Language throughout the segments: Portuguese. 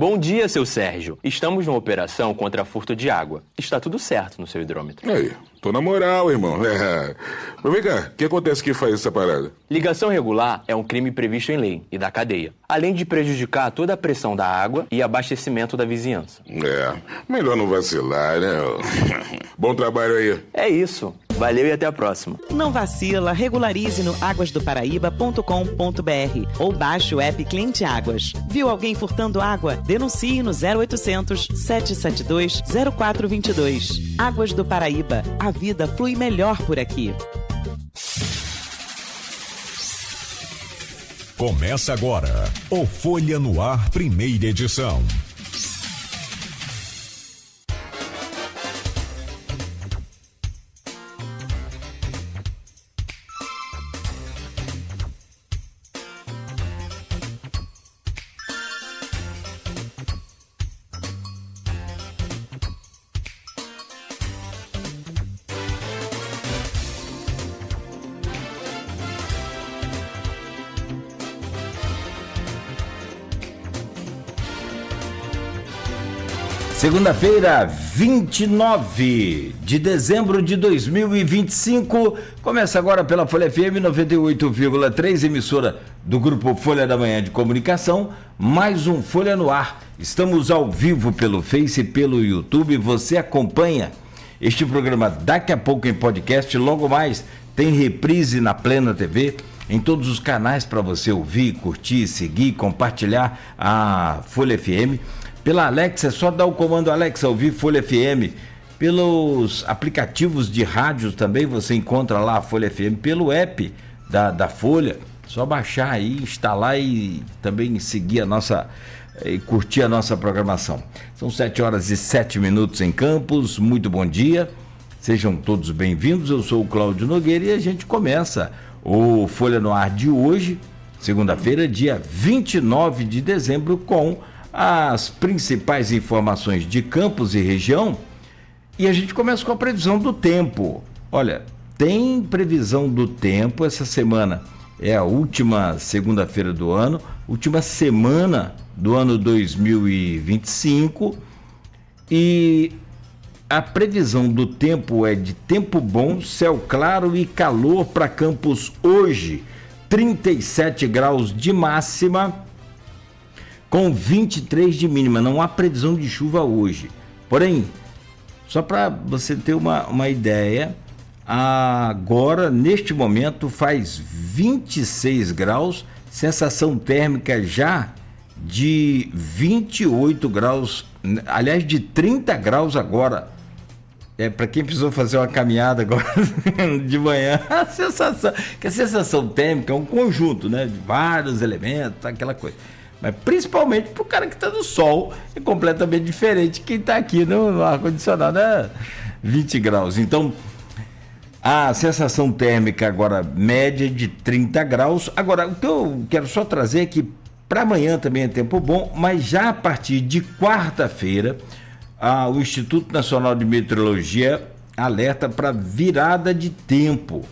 Bom dia, seu Sérgio. Estamos numa operação contra furto de água. Está tudo certo no seu hidrômetro. Aí, tô na moral, irmão. Mas vem cá, o que acontece que faz essa parada? Ligação regular é um crime previsto em lei e da cadeia, além de prejudicar toda a pressão da água e abastecimento da vizinhança. Melhor não vacilar, né? Bom trabalho aí. É isso. Valeu e até a próxima. Não vacila, regularize no aguasdoparaíba.com.br ou baixe o app Cliente Águas. Viu alguém furtando água? Denuncie no 0800 772 0422. Águas do Paraíba. A vida flui melhor por aqui. Começa agora o Folha no Ar, primeira edição. Segunda-feira, 29 de dezembro de 2025, começa agora pela Folha FM 98,3, emissora do Grupo Folha da Manhã de Comunicação, mais um Folha no Ar. Estamos ao vivo pelo Face e pelo YouTube, você acompanha este programa daqui a pouco em podcast, logo mais tem reprise na Plena TV, em todos os canais para você ouvir, curtir, seguir, compartilhar a Folha FM. Pela Alexa, é só dar o comando Alexa, ouvir Folha FM. Pelos aplicativos de rádio também você encontra lá a Folha FM. Pelo app da Folha, só baixar aí, instalar e também seguir a nossa, e curtir a nossa programação. São 7h07 em Campos, muito bom dia, sejam todos bem-vindos, eu sou o Cláudio Nogueira e a gente começa o Folha no Ar de hoje, segunda-feira, dia 29 de dezembro, com as principais informações de Campos e região, e a gente começa com a previsão do tempo. Olha, tem previsão do tempo essa semana, é a última segunda-feira do ano, última semana do ano 2025, e a previsão do tempo é de tempo bom, céu claro e calor para Campos hoje, 37 graus de máxima, com 23 de mínima, não há previsão de chuva hoje. Porém, só para você ter uma ideia, agora, neste momento, faz 26 graus, sensação térmica já de 28 graus, aliás, de 30 graus agora. Para quem precisou fazer uma caminhada agora de manhã, a sensação térmica é um conjunto, né, de vários elementos, aquela coisa. Mas principalmente para o cara que está no sol, é completamente diferente. Quem está aqui no ar-condicionado é 20 graus. Então, a sensação térmica agora média de 30 graus. Agora, o que eu quero só trazer é que para amanhã também é tempo bom, mas já a partir de quarta-feira, o Instituto Nacional de Meteorologia alerta para virada de tempo.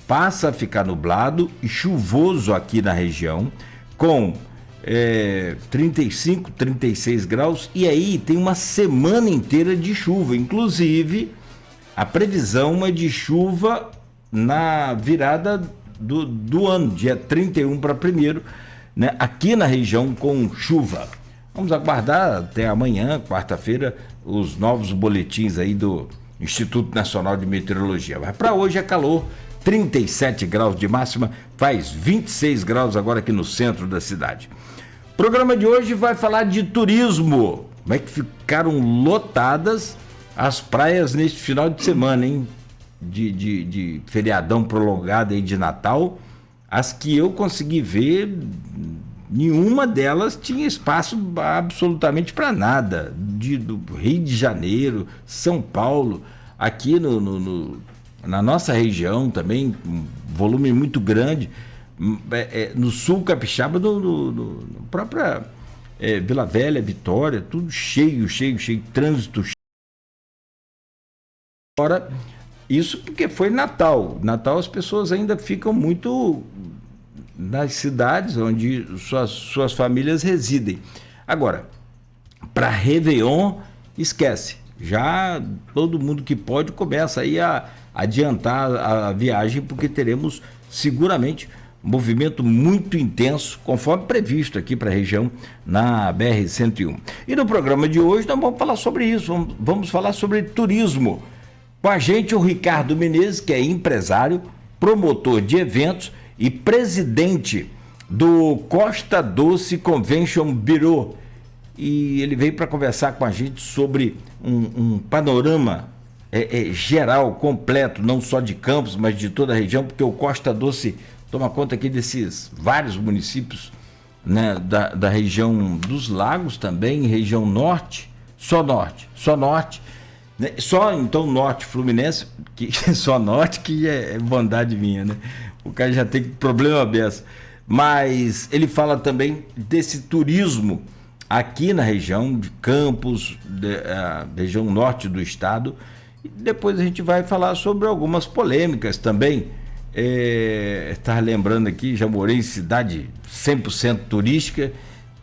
Passa a ficar nublado e chuvoso aqui na região, com 35, 36 graus, e aí tem uma semana inteira de chuva. Inclusive, a previsão é de chuva na virada do ano, dia 31 para 1º, né, aqui na região com chuva. Vamos aguardar até amanhã, quarta-feira, os novos boletins aí do Instituto Nacional de Meteorologia. Mas para hoje é calor, 37 graus de máxima, faz 26 graus agora aqui no centro da cidade. O programa de hoje vai falar de turismo. Como é que ficaram lotadas as praias neste final de semana, hein? De feriadão prolongado aí de Natal. As que eu consegui ver, nenhuma delas tinha espaço absolutamente para nada. Do Rio de Janeiro, São Paulo, aqui na nossa região também, um volume muito grande, no sul capixaba, no própria Vila Velha, Vitória, tudo cheio, trânsito cheio. Agora, isso porque foi Natal. Natal as pessoas ainda ficam muito nas cidades onde suas famílias residem. Agora, para Réveillon, esquece. Já todo mundo que pode começa aí a adiantar a viagem, porque teremos seguramente um movimento muito intenso, conforme previsto aqui para a região na BR-101. E no programa de hoje nós vamos falar sobre isso, vamos falar sobre turismo. Com a gente o Ricardo Menezes, que é empresário, promotor de eventos e presidente do Costa Doce Convention Bureau. E ele veio para conversar com a gente sobre um panorama geral, completo, não só de Campos, mas de toda a região, porque o Costa Doce toma conta aqui desses vários municípios, né, da região dos lagos também, região norte, só norte, né, só então norte fluminense, que só norte, que é bondade minha, né? O cara já tem problema dessa. Mas ele fala também desse turismo aqui na região de Campos, região norte do estado, e depois a gente vai falar sobre algumas polêmicas também. Estava lembrando aqui, já morei em cidade 100% turística,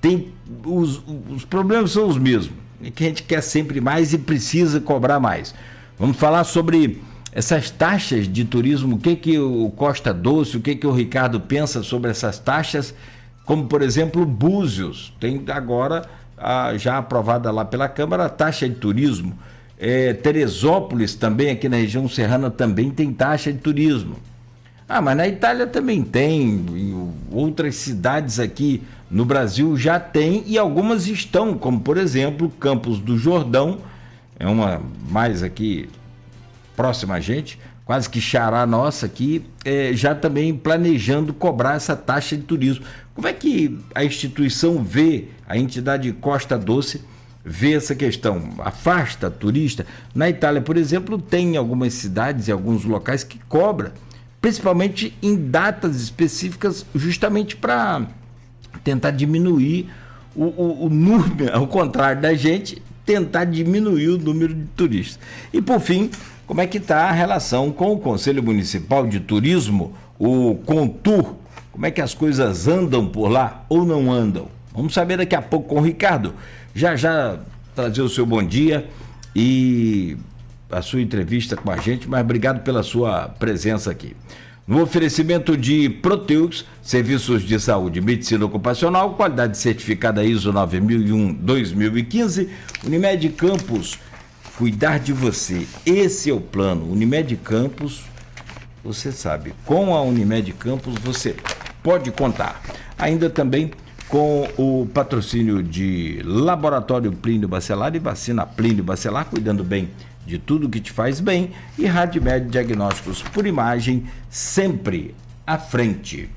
tem os problemas são os mesmos, é que a gente quer sempre mais e precisa cobrar mais. Vamos falar sobre essas taxas de turismo, o que o Costa Doce, o que o Ricardo pensa sobre essas taxas, como por exemplo Búzios, tem agora já aprovada lá pela Câmara a taxa de turismo. Teresópolis também, aqui na região serrana, também tem taxa de turismo. Mas na Itália também tem, outras cidades aqui no Brasil já tem, e algumas estão, como por exemplo Campos do Jordão, é uma mais aqui próxima a gente, quase que xará nossa aqui, já também planejando cobrar essa taxa de turismo. Como é que a instituição vê, a entidade Costa Doce vê essa questão? Afasta turista? Na Itália, por exemplo, tem algumas cidades e alguns locais que cobra, principalmente em datas específicas, justamente para tentar diminuir o número, ao contrário da gente, tentar diminuir o número de turistas. E por fim, como é que está a relação com o Conselho Municipal de Turismo, o CONTUR? Como é que as coisas andam por lá ou não andam? Vamos saber daqui a pouco com o Ricardo. Já trazer o seu bom dia e a sua entrevista com a gente, mas obrigado pela sua presença aqui. No oferecimento de Proteus, serviços de saúde e medicina ocupacional, qualidade certificada ISO 9001-2015, Unimed Campos, cuidar de você, esse é o plano. Unimed Campos, você sabe, com a Unimed Campos você pode contar. Ainda também com o patrocínio de Laboratório Plínio Bacelar e Vacina Plínio Bacelar, cuidando bem de tudo que te faz bem, e Radmed Diagnósticos por Imagem, sempre à frente.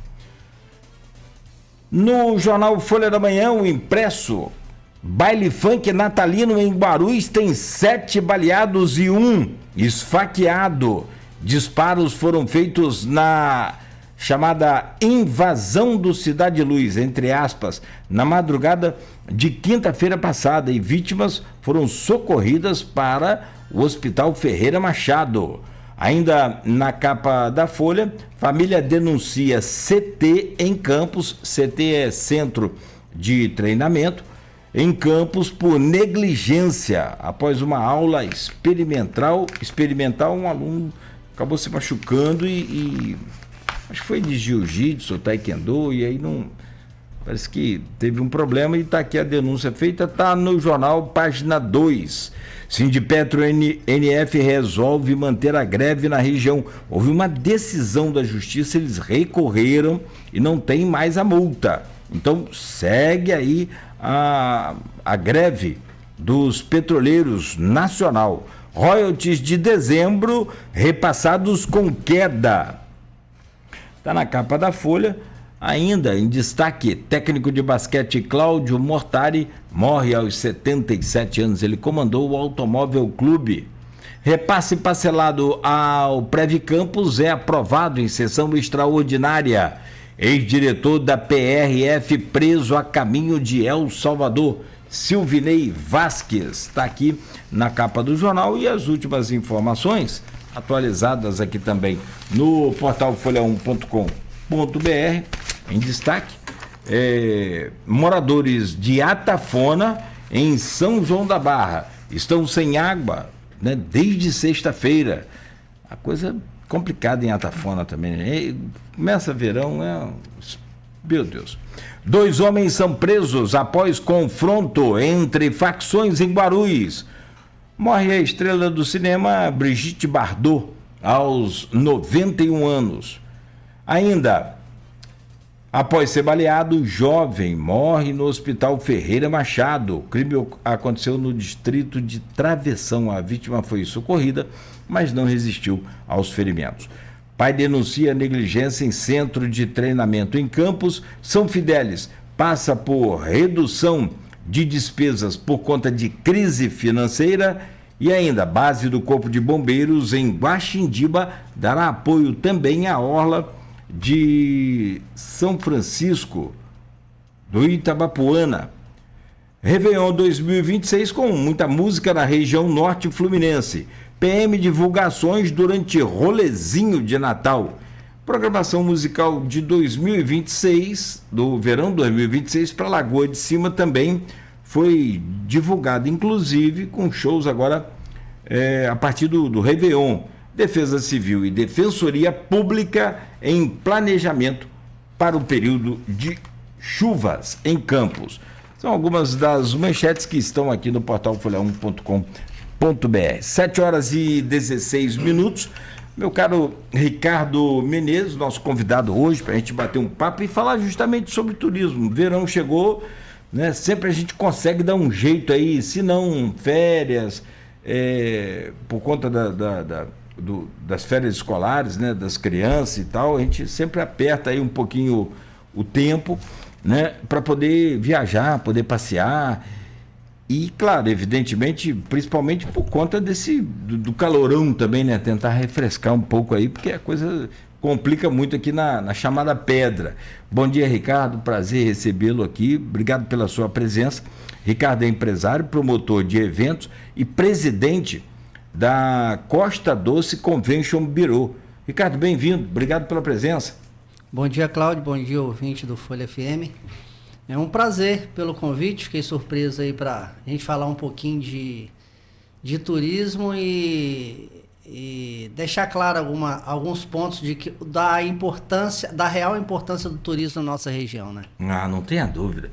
No jornal Folha da Manhã, o impresso, baile funk natalino em Guarulhos tem 7 baleados e 1 esfaqueado. Disparos foram feitos na chamada invasão do Cidade Luz, entre aspas, na madrugada de quinta-feira passada, e vítimas foram socorridas para o Hospital Ferreira Machado. Ainda na capa da Folha, família denuncia CT em Campos, CT é Centro de Treinamento, em Campos por negligência. Após uma aula experimental, um aluno acabou se machucando e acho que foi de jiu-jitsu, taekwondo, e aí não... Parece que teve um problema e está aqui a denúncia feita, está no jornal, página 2. Sindipetro NF resolve manter a greve na região. Houve uma decisão da justiça, eles recorreram e não tem mais a multa. Então segue aí a greve dos petroleiros nacional. Royalties de dezembro repassados com queda. Está na capa da Folha. Ainda em destaque, técnico de basquete Cláudio Mortari morre aos 77 anos. Ele comandou o Automóvel Clube. Repasse parcelado ao Previ Campos é aprovado em sessão extraordinária. Ex-diretor da PRF preso a caminho de El Salvador. Silvinei Vasquez está aqui na capa do jornal, e as últimas informações atualizadas aqui também no portal folha1.com.br. Em destaque, moradores de Atafona, em São João da Barra, estão sem água, né, desde sexta-feira. A coisa complicada em Atafona também, né? Começa verão, meu Deus. 2 homens são presos após confronto entre facções em Guarulhos. Morre a estrela do cinema Brigitte Bardot, aos 91 anos. Ainda, após ser baleado, jovem morre no Hospital Ferreira Machado. O crime aconteceu no distrito de Travessão. A vítima foi socorrida, mas não resistiu aos ferimentos. Pai denuncia negligência em centro de treinamento em Campos. São Fidélis passa por redução de despesas por conta de crise financeira. E ainda, base do Corpo de Bombeiros em Guaxindiba dará apoio também à orla de São Francisco do Itabapoana. Réveillon 2026 com muita música na região norte fluminense. PM divulgações durante rolezinho de Natal. Programação musical de 2026, do verão 2026 para Lagoa de Cima também foi divulgada, inclusive com shows agora a partir do Réveillon. Defesa Civil e Defensoria Pública em planejamento para o período de chuvas em Campos. São algumas das manchetes que estão aqui no portal folha1.com.br. 7h16. Meu caro Ricardo Menezes, nosso convidado hoje, para a gente bater um papo e falar justamente sobre turismo. O verão chegou, né? Sempre a gente consegue dar um jeito aí, se não férias, por conta das férias escolares, né, das crianças e tal, a gente sempre aperta aí um pouquinho o tempo, né, para poder viajar, poder passear. E, claro, evidentemente, principalmente por conta do calorão também, né? Tentar refrescar um pouco aí, porque a coisa complica muito aqui na chamada pedra. Bom dia, Ricardo, prazer recebê-lo aqui, obrigado pela sua presença. Ricardo é empresário, promotor de eventos e presidente da Costa Doce Convention Bureau. Ricardo, bem-vindo, obrigado pela presença. Bom dia, Cláudio, bom dia, ouvinte do Folha FM. É um prazer pelo convite, fiquei surpreso aí para a gente falar um pouquinho de turismo e deixar claro alguns pontos da real importância do turismo na nossa região, né? Não tenha dúvida.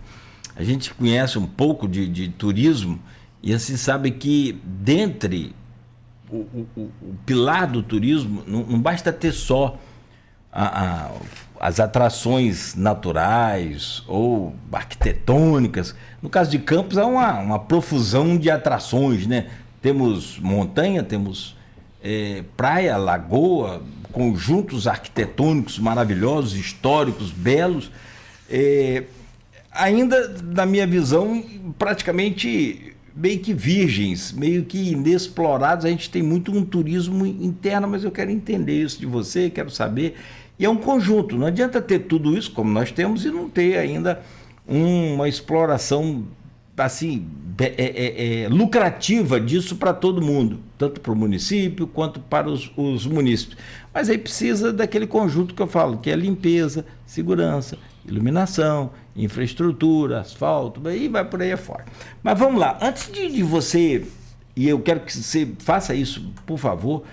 A gente conhece um pouco de turismo e assim sabe que dentre o pilar do turismo não basta ter só as atrações naturais ou arquitetônicas. No caso de Campos, há uma profusão de atrações, né? Temos montanha, temos praia, lagoa, conjuntos arquitetônicos maravilhosos, históricos, belos. Ainda, na minha visão, praticamente meio que virgens, meio que inexplorados. A gente tem muito um turismo interno, mas eu quero entender isso de você, quero saber. E é um conjunto, não adianta ter tudo isso como nós temos e não ter ainda uma exploração assim, lucrativa disso para todo mundo, tanto para o município quanto para os munícipes. Mas aí precisa daquele conjunto que eu falo, que é limpeza, segurança, iluminação, infraestrutura, asfalto, e vai por aí afora. Mas vamos lá, antes de você, e eu quero que você faça isso, por favor,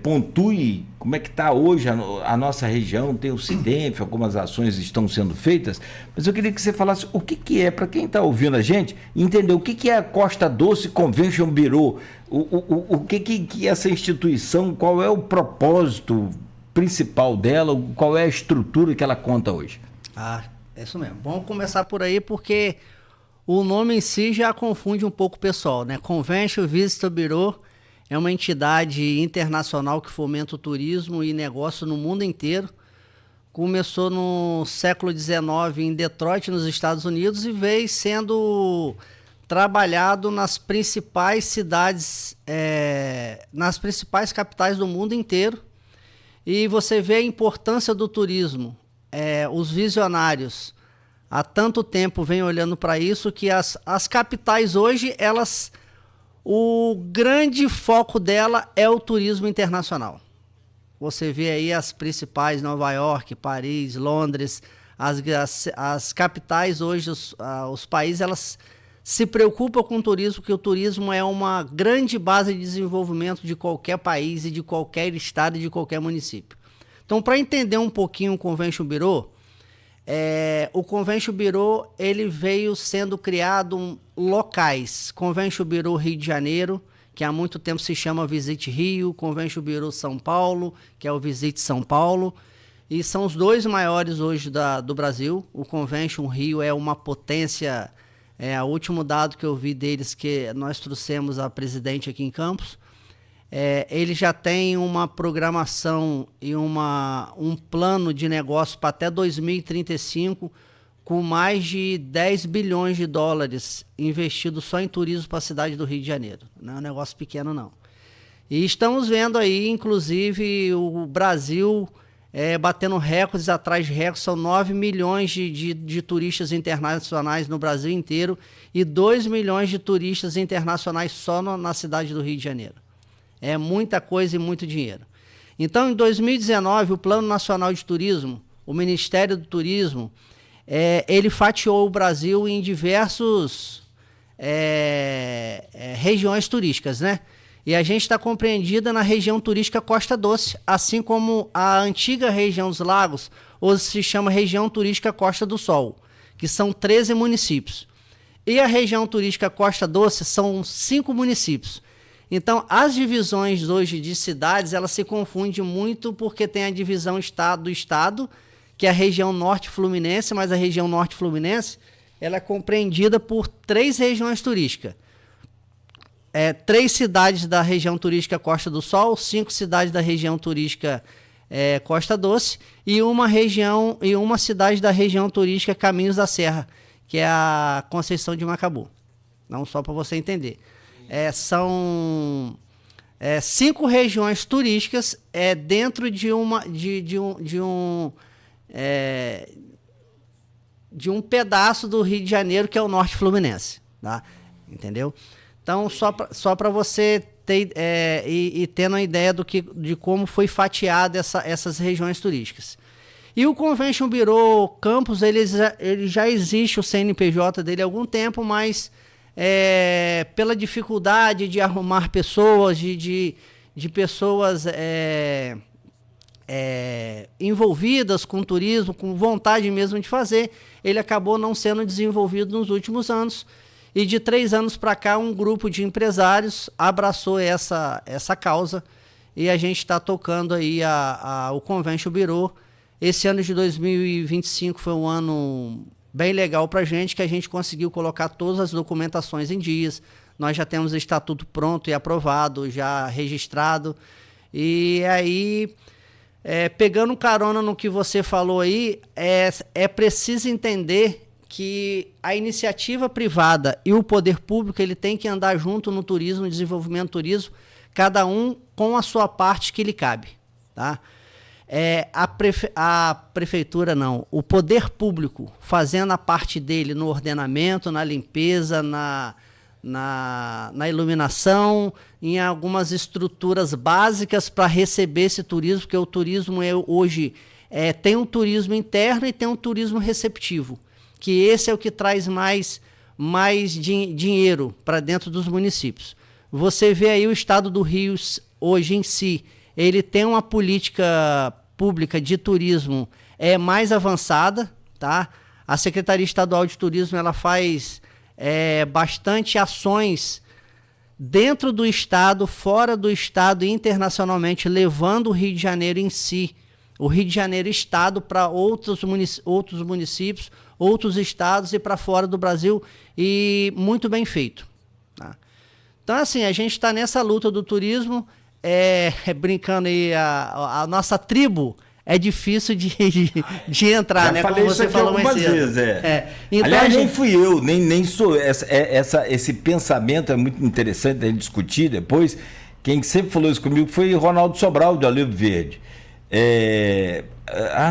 pontue como é que está hoje a nossa região. Tem o CIDENF, algumas ações estão sendo feitas, mas eu queria que você falasse o que é, para quem está ouvindo a gente, entender o que é a Costa Doce Convention Bureau, o que é essa instituição, qual é o propósito principal dela, qual é a estrutura que ela conta hoje. É isso mesmo. Vamos começar por aí, porque o nome em si já confunde um pouco o pessoal, né? Convention Visitor Bureau é uma entidade internacional que fomenta o turismo e negócio no mundo inteiro. Começou no século XIX em Detroit, nos Estados Unidos, e veio sendo trabalhado nas principais cidades, nas principais capitais do mundo inteiro. E você vê a importância do turismo. Os visionários há tanto tempo vêm olhando para isso, que as capitais hoje, o grande foco dela é o turismo internacional. Você vê aí as principais, Nova York, Paris, Londres, As capitais hoje, os países, elas se preocupam com o turismo, porque o turismo é uma grande base de desenvolvimento de qualquer país e de qualquer estado e de qualquer município. Então, para entender um pouquinho o Convention Bureau, o Convention Bureau ele veio sendo criado locais. Convention Bureau Rio de Janeiro, que há muito tempo se chama Visit Rio, Convention Bureau São Paulo, que é o Visit São Paulo, e são os dois maiores hoje do Brasil. O Convention Rio é uma potência, o último dado que eu vi deles, que nós trouxemos a presidente aqui em Campos, ele já tem uma programação e um plano de negócio para até 2035, com mais de 10 bilhões de dólares investidos só em turismo para a cidade do Rio de Janeiro. Não é um negócio pequeno, não. E estamos vendo aí, inclusive, o Brasil batendo recordes atrás de recordes. São 9 milhões de turistas internacionais no Brasil inteiro e 2 milhões de turistas internacionais só na cidade do Rio de Janeiro. É muita coisa e muito dinheiro. Então, em 2019, o Plano Nacional de Turismo, o Ministério do Turismo, ele fatiou o Brasil em diversas regiões turísticas, né? E a gente está compreendida na região turística Costa Doce, assim como a antiga região dos lagos, hoje se chama região turística Costa do Sol, que são 13 municípios. E a região turística Costa Doce são 5 municípios. Então, as divisões hoje de cidades, elas se confundem muito porque tem a divisão do estado, que é a região norte fluminense, mas a região norte fluminense ela é compreendida por 3 regiões turísticas. 3 cidades da região turística Costa do Sol, 5 cidades da região turística Costa Doce e uma cidade da região turística Caminhos da Serra, que é a Conceição de Macabu. Não só para você entender. São 5 regiões turísticas dentro de um pedaço do Rio de Janeiro, que é o norte fluminense, tá? Entendeu? Então, só para você ter tendo uma ideia de como foi fatiada essas regiões turísticas. E o Convention Bureau Campos, ele já existe o CNPJ dele há algum tempo, mas pela dificuldade de arrumar pessoas, de pessoas envolvidas com turismo, com vontade mesmo de fazer, ele acabou não sendo desenvolvido nos últimos anos. E de 3 anos para cá, um grupo de empresários abraçou essa causa e a gente está tocando aí o Convention Bureau. Esse ano de 2025 foi um ano bem legal para a gente, que a gente conseguiu colocar todas as documentações em dias. Nós já temos o estatuto pronto e aprovado, já registrado. E aí, pegando carona no que você falou aí, é preciso entender que a iniciativa privada e o poder público ele tem que andar junto no turismo, no desenvolvimento do turismo, cada um com a sua parte que lhe cabe, tá? A prefeitura não, o poder público fazendo a parte dele no ordenamento, na limpeza, na iluminação, em algumas estruturas básicas para receber esse turismo, porque o turismo hoje tem um turismo interno e tem um turismo receptivo, que esse é o que traz mais dinheiro para dentro dos municípios. Você vê aí o estado do Rio hoje em si, ele tem uma política pública de turismo mais avançada, tá? A Secretaria Estadual de Turismo ela faz bastante ações dentro do estado, fora do estado e internacionalmente, levando o Rio de Janeiro em si, o Rio de Janeiro estado, para outros municípios, outros estados e para fora do Brasil, e muito bem feito, tá? Então, assim, a gente está nessa luta do turismo, brincando aí, a nossa tribo é difícil de entrar, né? Falei como você falou mais cedo. Vezes, Então, aliás, nem fui eu, nem sou. Esse pensamento é muito interessante a gente discutir depois. Quem sempre falou isso comigo foi Ronaldo Sobral, de Olivo Verde.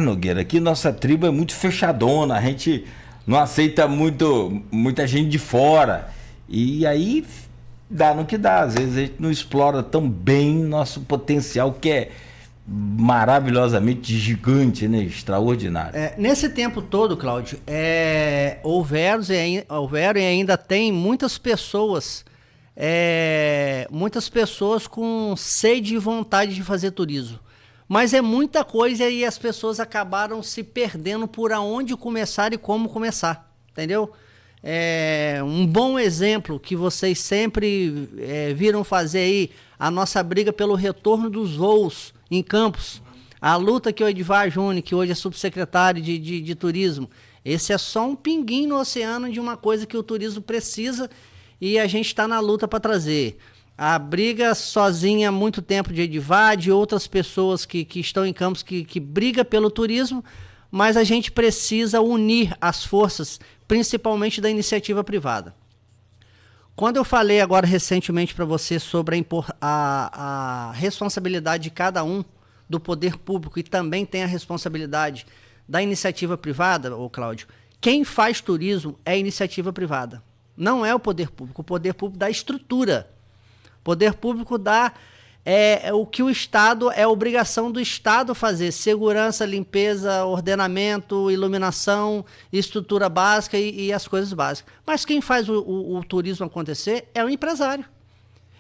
Nogueira, aqui nossa tribo é muito fechadona, a gente não aceita muita gente de fora. E aí dá no que dá, às vezes a gente não explora tão bem nosso potencial, que maravilhosamente gigante, né? Extraordinário. Nesse tempo todo, Cláudio, houveram e ainda tem muitas pessoas com sede e vontade de fazer turismo. Mas é muita coisa e as pessoas acabaram se perdendo por aonde começar e como começar, entendeu? Um bom exemplo que vocês sempre viram fazer aí, a nossa briga pelo retorno dos voos em Campos, a luta que o Edivar Júnior, que hoje é subsecretário de turismo, esse é só um pinguinho no oceano de uma coisa que o turismo precisa e a gente está na luta para trazer. A briga sozinha há muito tempo de Edivar, de outras pessoas que estão em Campos que briga pelo turismo, mas a gente precisa unir as forças, principalmente da iniciativa privada. Quando eu falei agora recentemente para você sobre a responsabilidade de cada um do poder público e também tem a responsabilidade da iniciativa privada, Cláudio, quem faz turismo é a iniciativa privada, não é o poder público dá estrutura. O poder público dá o que o Estado, é obrigação do Estado fazer, segurança, limpeza, ordenamento, iluminação, estrutura básica e as coisas básicas. Mas quem faz o turismo acontecer é o empresário.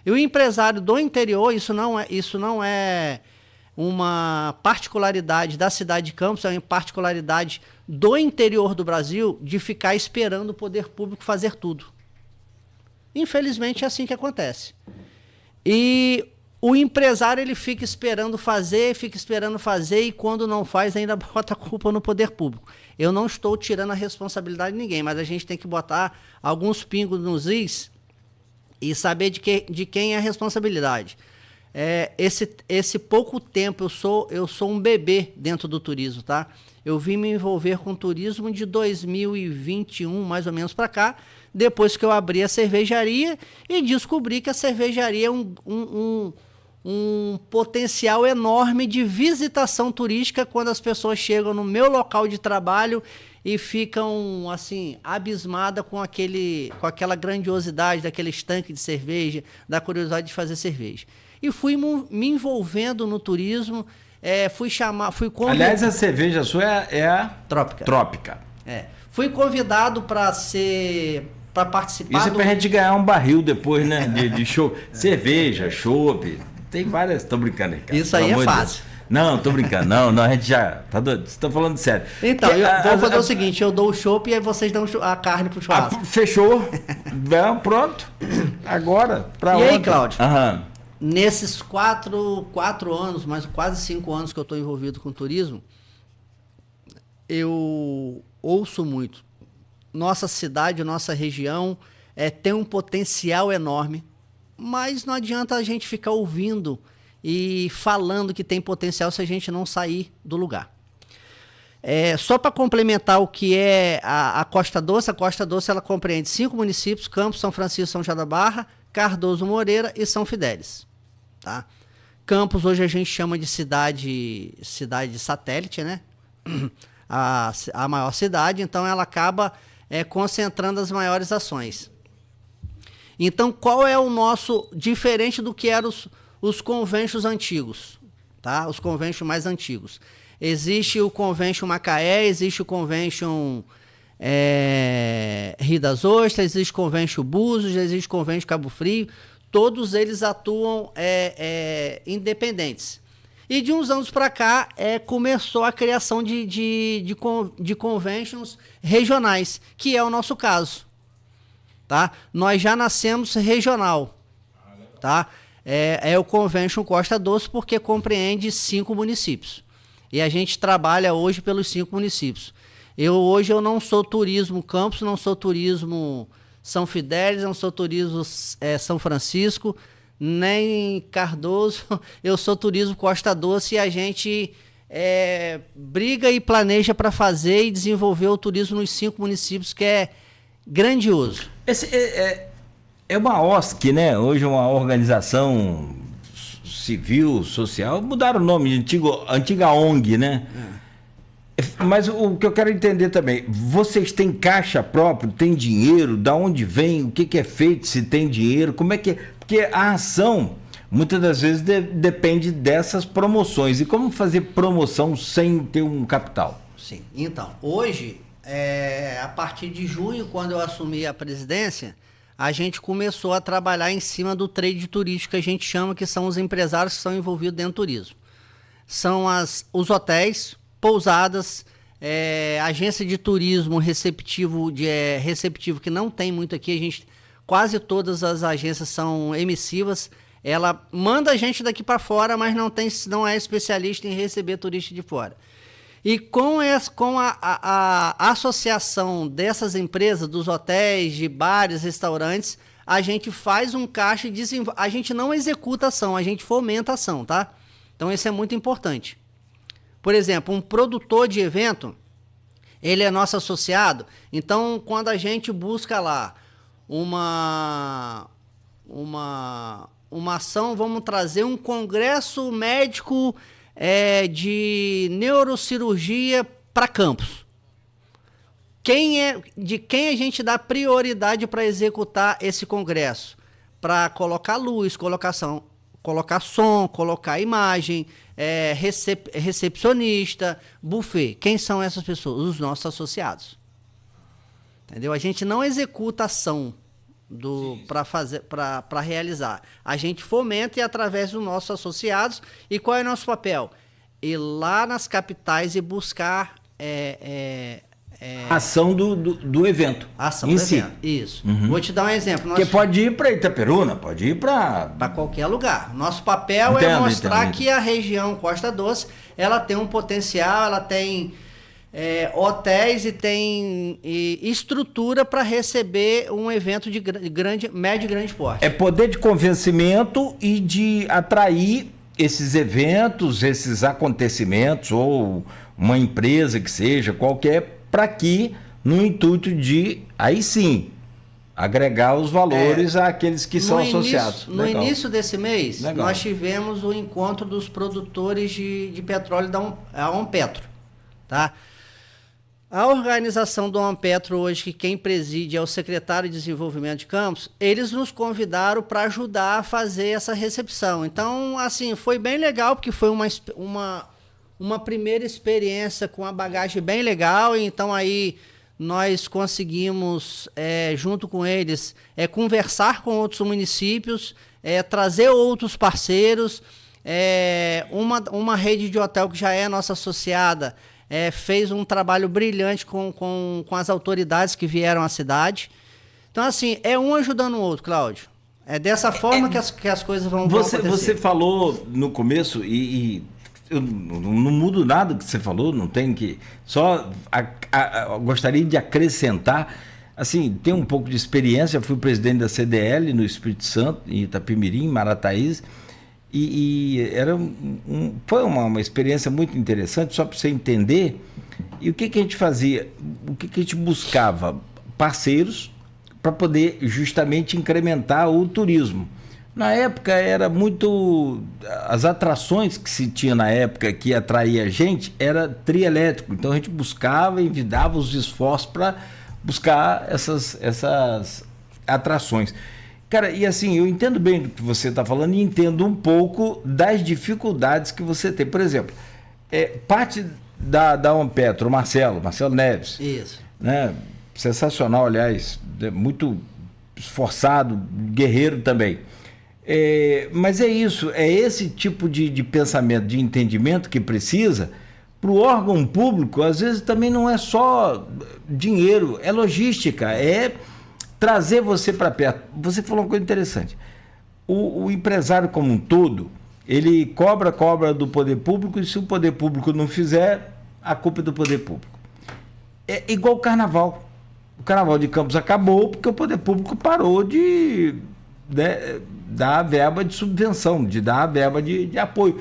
E o empresário do interior, isso não é uma particularidade da cidade de Campos, é uma particularidade do interior do Brasil de ficar esperando o poder público fazer tudo. Infelizmente é assim que acontece. E o empresário ele fica esperando fazer e quando não faz ainda bota a culpa no poder público. Eu não estou tirando a responsabilidade de ninguém, mas a gente tem que botar alguns pingos nos is e saber de quem é a responsabilidade. Esse pouco tempo eu sou um bebê dentro do turismo, tá? Eu vim me envolver com turismo de 2021, mais ou menos para cá, depois que eu abri a cervejaria e descobri que a cervejaria é um potencial enorme de visitação turística quando as pessoas chegam no meu local de trabalho e ficam assim abismadas com aquela grandiosidade daquele estanque de cerveja, da curiosidade de fazer cerveja. E fui me envolvendo no turismo, fui convidado. Aliás, a cerveja sua é a Trópica. Fui convidado para participar. Isso é pra gente ganhar um barril depois, né? De show. Cerveja, chopp. Tem várias. Tô brincando aí, cara. Isso aí é fácil. Não, tô brincando. Não, a gente já. Tá doido? Você tá falando sério. Então, vou fazer o seguinte: eu dou o chopp e aí vocês dão a carne pro churrasco. Fechou. Pronto. Agora. E aí, Cláudio? Aham. Nesses 4 anos, mas quase 5 anos que eu estou envolvido com turismo, eu ouço muito. Nossa cidade, nossa região tem um potencial enorme, mas não adianta a gente ficar ouvindo e falando que tem potencial se a gente não sair do lugar. Só para complementar o que é a Costa Doce ela compreende 5 municípios: Campos, São Francisco, São João da Barra, Cardoso Moreira e São Fidélis. Tá? Campos hoje a gente chama de cidade satélite, né? A maior cidade, então ela acaba concentrando as maiores ações. Então, qual é o nosso, diferente do que eram os conventions antigos, tá? Os conventions mais antigos. Existe o convention Macaé, existe o convention Rio das Ostras, existe o convention Búzios, existe o convention Cabo Frio. Todos eles atuam independentes. E de uns anos para cá começou a criação de conventions regionais, que é o nosso caso. Tá? Nós já nascemos regional. Tá? É o Convention Costa Doce porque compreende 5 municípios. E a gente trabalha hoje pelos 5 municípios. Hoje eu não sou turismo Campos, não sou turismo São Fidélis, não sou turismo São Francisco, nem Cardoso, eu sou turismo Costa Doce e a gente briga e planeja para fazer e desenvolver o turismo nos 5 municípios, que é grandioso. Esse é uma OSC, né? Hoje é uma organização civil, social, mudaram o nome, antiga ONG, né? Mas o que eu quero entender também, vocês têm caixa própria, tem dinheiro, da onde vem, o que é feito, se tem dinheiro, como é que é? Porque a ação, muitas das vezes depende dessas promoções. E como fazer promoção sem ter um capital? Sim. Então, hoje, a partir de junho, quando eu assumi a presidência, a gente começou a trabalhar em cima do trade turístico, que a gente chama, que são os empresários que estão envolvidos dentro do turismo. São os hotéis, pousadas, agência de turismo receptivo que não tem muito aqui. Quase todas as agências são emissivas. Ela manda a gente daqui para fora, mas não é especialista em receber turista de fora. E com a associação dessas empresas, dos hotéis, de bares, restaurantes, a gente faz um caixa e desenvolve. A gente não executa ação, a gente fomenta a ação, tá? Então isso é muito importante. Por exemplo, um produtor de evento, ele é nosso associado. Então, quando a gente busca lá uma ação, vamos trazer um congresso médico de neurocirurgia para Campos. De quem a gente dá prioridade para executar esse congresso? Para colocar luz, colocar som, colocar imagem, recepcionista, buffet. Quem são essas pessoas? Os nossos associados. Entendeu? A gente não executa ação para realizar. A gente fomenta e através dos nossos associados. E qual é o nosso papel? Ir lá nas capitais e buscar a ação do evento. A ação do evento. Isso. Uhum. Vou te dar um exemplo. Porque pode ir para Itaperuna, pode ir para qualquer lugar. Nosso papel é mostrar que a região Costa Doce, ela tem um potencial, ela tem hotéis e tem estrutura para receber um evento de médio e grande porte. É poder de convencimento e de atrair esses eventos, esses acontecimentos, ou uma empresa que seja, qualquer, para que, no intuito de, aí sim, agregar os valores àqueles que são associados. No início desse mês, Legal. Nós tivemos o encontro dos produtores de petróleo da Ompetro, tá? A organização do Ompetro hoje, que quem preside é o secretário de Desenvolvimento de Campos, eles nos convidaram para ajudar a fazer essa recepção. Então, assim, foi bem legal, porque foi uma primeira experiência com uma bagagem bem legal. Então, aí nós conseguimos, junto com eles, conversar com outros municípios, trazer outros parceiros. Uma rede de hotel que já é nossa associada, fez um trabalho brilhante com as autoridades que vieram à cidade. Então, assim, um ajudando o outro, Cláudio. É dessa forma que as coisas vão acontecer. Você falou no começo, e eu não mudo nada que você falou, não tem que... Só gostaria de acrescentar, assim, tem um pouco de experiência, fui presidente da CDL no Espírito Santo, em Itapemirim, Marataízes, e foi uma experiência muito interessante, só para você entender. E o que a gente fazia? O que a gente buscava? Parceiros para poder justamente incrementar o turismo. Na época era muito... As atrações que se tinha na época que atraía a gente era trielétrico. Então a gente buscava e envidava os esforços para buscar essas atrações. Cara, e assim, eu entendo bem do que você está falando e entendo um pouco das dificuldades que você tem. Por exemplo, parte da Ompetro, Marcelo Neves. Isso. Né? Sensacional, aliás, muito esforçado, guerreiro também. Mas é isso, é esse tipo de pensamento, de entendimento que precisa. Para o órgão público, às vezes também não é só dinheiro, é logística, trazer você para perto. Você falou uma coisa interessante. O empresário como um todo, ele cobra do poder público, e se o poder público não fizer, a culpa é do poder público. É igual o carnaval. O carnaval de Campos acabou porque o poder público parou de dar a verba de subvenção, de dar a verba de apoio.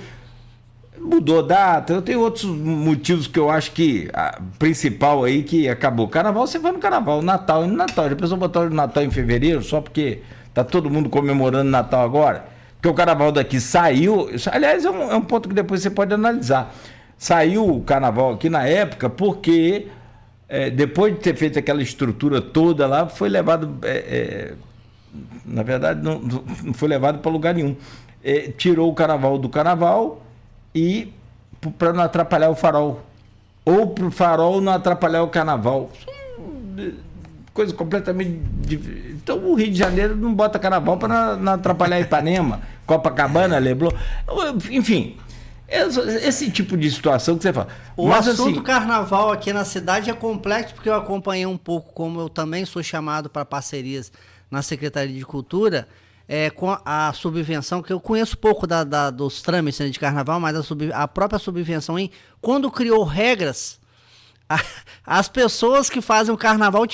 Mudou data, eu tenho outros motivos que eu acho que a principal aí que acabou. Carnaval, você vai no carnaval, Natal e no Natal. Já pensou botar o Natal em fevereiro só porque tá todo mundo comemorando Natal agora? Porque o carnaval daqui saiu, aliás, é um ponto que depois você pode analisar. Saiu o carnaval aqui na época porque depois de ter feito aquela estrutura toda lá, foi levado, na verdade não foi levado para lugar nenhum. tirou o carnaval do carnaval e para não atrapalhar o farol. Ou para o farol não atrapalhar o carnaval. Coisa completamente... Então o Rio de Janeiro não bota carnaval para não atrapalhar Ipanema, Copacabana, Leblon. Enfim, esse tipo de situação que você fala. O assunto carnaval aqui na cidade é complexo, porque eu acompanhei um pouco, como eu também sou chamado para parcerias na Secretaria de Cultura, com a subvenção, que eu conheço pouco dos trâmites de carnaval, mas a própria subvenção, quando criou regras, as pessoas que fazem o carnaval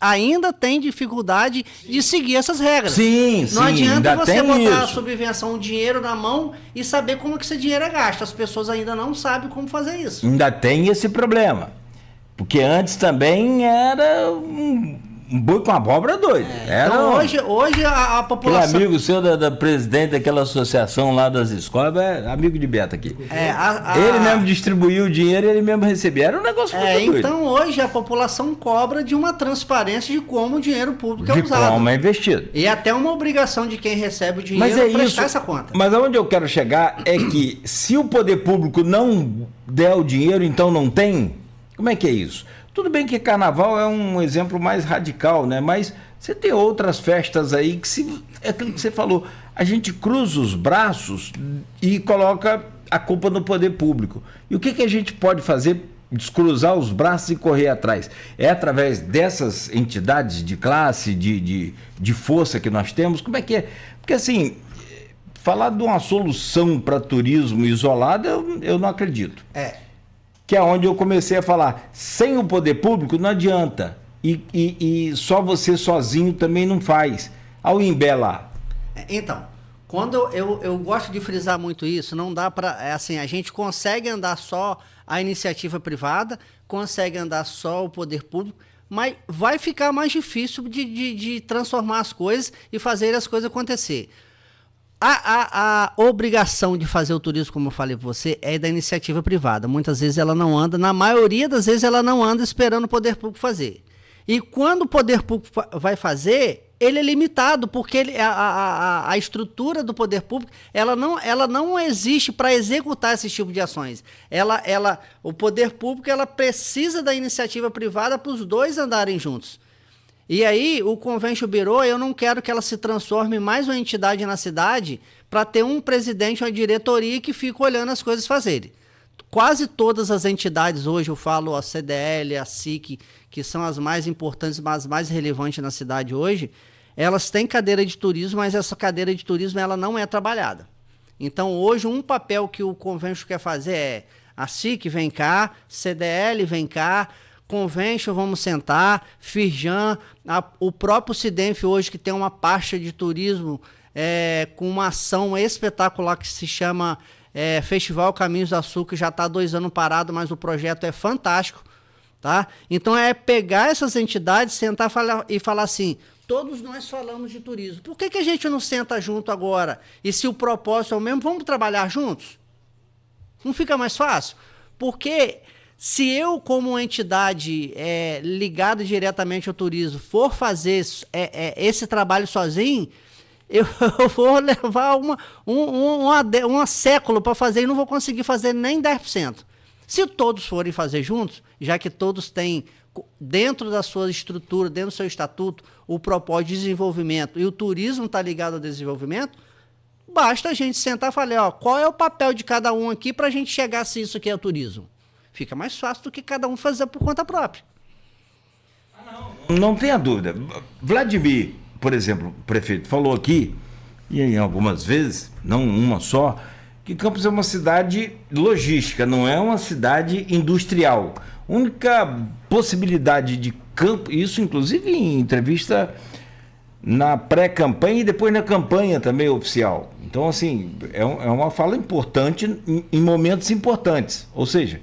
ainda têm dificuldade de seguir essas regras. Sim, não adianta você botar a isso. subvenção, o dinheiro na mão e saber como que esse dinheiro é gasto. As pessoas ainda não sabem como fazer isso. Ainda tem esse problema. Porque antes também era um boi com abóbora doido. Então hoje a população... Aquele amigo seu da presidente daquela associação lá das escolas, é amigo de Beto aqui. Ele mesmo distribuiu o dinheiro e ele mesmo recebia. Era um negócio muito doido. Então hoje a população cobra de uma transparência de como o dinheiro público é usado. De como é investido. E até uma obrigação de quem recebe o dinheiro prestar essa conta. Mas aonde eu quero chegar é que se o poder público não der o dinheiro, então não tem? Como é que é isso? Tudo bem que carnaval é um exemplo mais radical, né? Mas você tem outras festas aí que é aquilo que você falou, a gente cruza os braços e coloca a culpa no poder público. E o que a gente pode fazer? Descruzar os braços e correr atrás. É através dessas entidades de classe, de força que nós temos? Como é que é? Porque assim, falar de uma solução para turismo isolado, eu não acredito. Que é onde eu comecei a falar, sem o poder público não adianta, e só você sozinho também não faz. Ao Imbé lá. Então, quando eu gosto de frisar muito isso, não dá para, assim, a gente consegue andar só a iniciativa privada, consegue andar só o poder público, mas vai ficar mais difícil de transformar as coisas e fazer as coisas acontecer. A obrigação de fazer o turismo, como eu falei para você, é da iniciativa privada. Muitas vezes ela não anda, na maioria das vezes ela não anda esperando o poder público fazer. E quando o poder público vai fazer, ele é limitado, porque a estrutura do poder público ela não existe para executar esse tipo de ações. O poder público precisa da iniciativa privada para os dois andarem juntos. E aí, o Convention Bureau, eu não quero que ela se transforme em mais uma entidade na cidade para ter um presidente, uma diretoria que fica olhando as coisas fazerem. Quase todas as entidades hoje, eu falo a CDL, a SIC, que são as mais importantes, as mais relevantes na cidade hoje, elas têm cadeira de turismo, mas essa cadeira de turismo ela não é trabalhada. Então, hoje, um papel que o Convention quer fazer é a SIC vem cá, CDL vem cá, Convention, vamos sentar, Firjan, o próprio Cidenf hoje que tem uma pasta de turismo com uma ação espetacular que se chama Festival Caminhos do Sul, que já está há 2 anos parado, mas o projeto é fantástico, tá? Então pegar essas entidades, sentar e falar assim, todos nós falamos de turismo, por que a gente não senta junto agora? E se o propósito é o mesmo, vamos trabalhar juntos? Não fica mais fácil? Porque... se eu, como entidade ligada diretamente ao turismo, for fazer esse trabalho sozinho, eu vou levar um século para fazer e não vou conseguir fazer nem 10%. Se todos forem fazer juntos, já que todos têm, dentro da sua estrutura, dentro do seu estatuto, o propósito de desenvolvimento e o turismo está ligado ao desenvolvimento, basta a gente sentar e falar, qual é o papel de cada um aqui para a gente chegar se isso aqui é o turismo. Fica mais fácil do que cada um fazer por conta própria. Não tenha dúvida. Vladimir, por exemplo, o prefeito, falou aqui, e em algumas vezes, não uma só, que Campos é uma cidade logística, não é uma cidade industrial. A única possibilidade de Campos, isso inclusive em entrevista na pré-campanha e depois na campanha também oficial. Então, assim, é uma fala importante em momentos importantes, ou seja,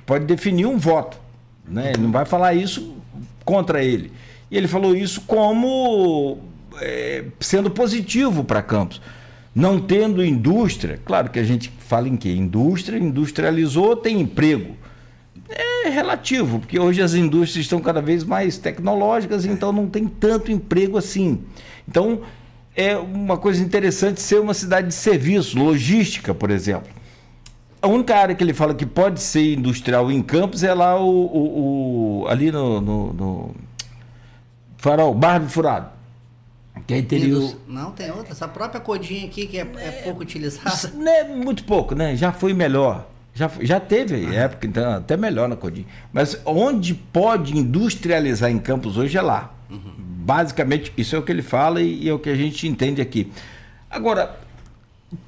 pode definir um voto, né? Ele não vai falar isso contra ele. E ele falou isso como sendo positivo para Campos. Não tendo indústria, claro que a gente fala em quê? Indústria, industrializou, tem emprego. É relativo, porque hoje as indústrias estão cada vez mais tecnológicas, então não tem tanto emprego assim. Então, é uma coisa interessante ser uma cidade de serviço, logística, por exemplo. A única área que ele fala que pode ser industrial em Campos é lá ali no Farol, Barra do Furado. Que é interior. Não, tem outra. Essa própria Codinha aqui que é pouco utilizada. Né, muito pouco, né? Já foi melhor. Já teve época, então, até melhor na Codinha. Mas onde pode industrializar em Campos hoje é lá. Basicamente, isso é o que ele fala e é o que a gente entende aqui. Agora,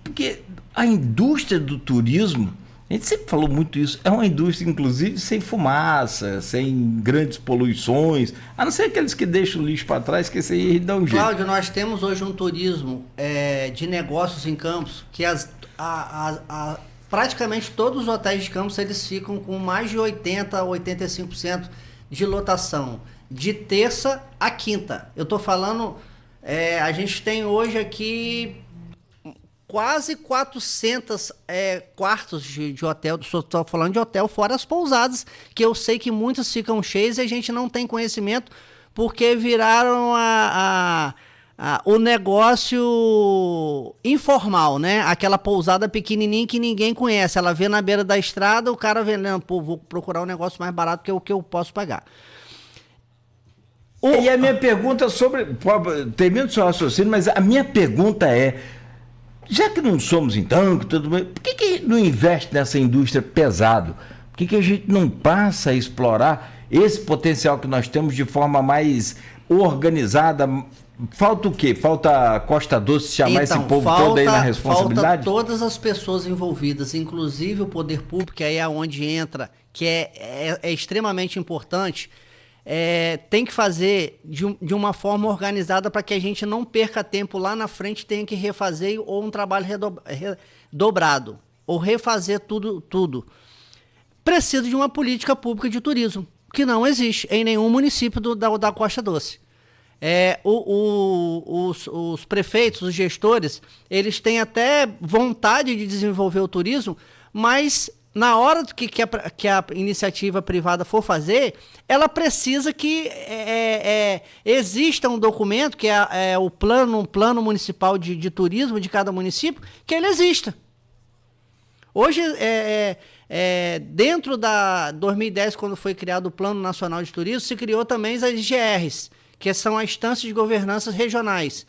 porque a indústria do turismo, a gente sempre falou muito isso, é uma indústria, inclusive, sem fumaça, sem grandes poluições, a não ser aqueles que deixam o lixo para trás, que esse aí dá um jeito. Cláudio, nós temos hoje um turismo de negócios em Campos, que praticamente todos os hotéis de Campos eles ficam com mais de 80% a 85% de lotação, de terça a quinta. Eu estou falando, a gente tem hoje aqui quase 400 quartos de hotel, estou falando de hotel fora as pousadas, que eu sei que muitos ficam cheios e a gente não tem conhecimento, porque viraram o negócio informal, né? Aquela pousada pequenininha que ninguém conhece, ela vê na beira da estrada, o cara vendendo, pô, vou procurar um negócio mais barato que o que eu posso pagar. E a minha pergunta termina o seu raciocínio, mas a minha pergunta é, já que não somos em tanque, tudo bem, por que a gente não investe nessa indústria pesado? Por que a gente não passa a explorar esse potencial que nós temos de forma mais organizada? Falta o quê? Falta a Costa Doce chamar esse povo todo aí na responsabilidade? Falta todas as pessoas envolvidas, inclusive o poder público, que aí é onde entra, que é extremamente importante. Tem que fazer de uma forma organizada para que a gente não perca tempo lá na frente, tenha que refazer ou um trabalho dobrado, ou refazer tudo. Precisa de uma política pública de turismo, que não existe em nenhum município da Costa Doce. Os prefeitos, os gestores, eles têm até vontade de desenvolver o turismo, mas na hora que a iniciativa privada for fazer, ela precisa que exista um documento, que é um plano municipal de turismo de cada município, que ele exista. Hoje, dentro da 2010, quando foi criado o Plano Nacional de Turismo, se criou também as IGRs, que são as instâncias de governança regionais.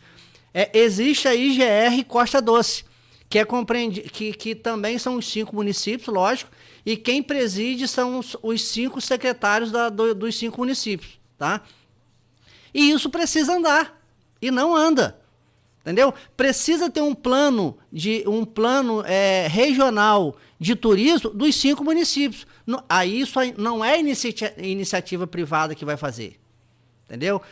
Existe a IGR Costa Doce, que também são os 5 municípios, lógico, e quem preside são os 5 secretários dos 5 municípios, tá? E isso precisa andar, e não anda, entendeu? Precisa ter um plano regional de turismo dos 5 municípios. Aí isso não é iniciativa privada que vai fazer. Entendeu?